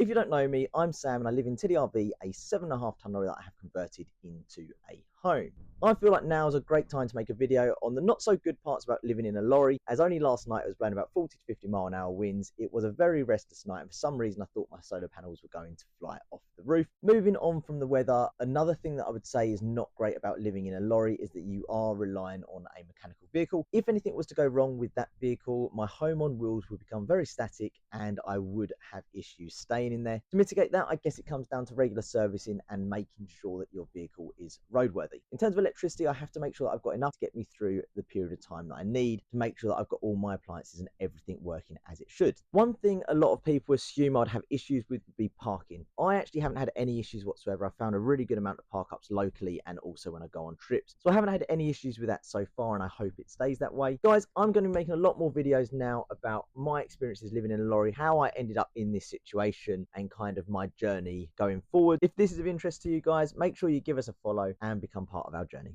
If you don't know me, I'm Sam and I live in Tiddy RV, a 7.5 ton lorry that I have converted into a home. I feel like now is a great time to make a video on the not so good parts about living in a lorry, as only last night it was blowing about 40 to 50 mile an hour winds. It was a very restless night and for some reason I thought my solar panels were going to fly off the roof. Moving on from the weather, another thing that I would say is not great about living in a lorry is that you are relying on a mechanical vehicle. If anything was to go wrong with that vehicle, my home on wheels would become very static and I would have issues staying in there. To mitigate that, I guess it comes down to regular servicing and making sure that your vehicle is roadworthy. In terms of electricity, I have to make sure that I've got enough to get me through the period of time that I need to make sure that I've got all my appliances and everything working as it should. One thing a lot of people assume I'd have issues with would be parking. I actually haven't had any issues whatsoever. I found a really good amount of park ups locally and also when I go on trips. So I haven't had any issues with that so far and I hope it stays that way. Guys, I'm going to be making a lot more videos now about my experiences living in a lorry, how I ended up in this situation and kind of my journey going forward. If this is of interest to you guys, make sure you give us a follow and become part of our journey.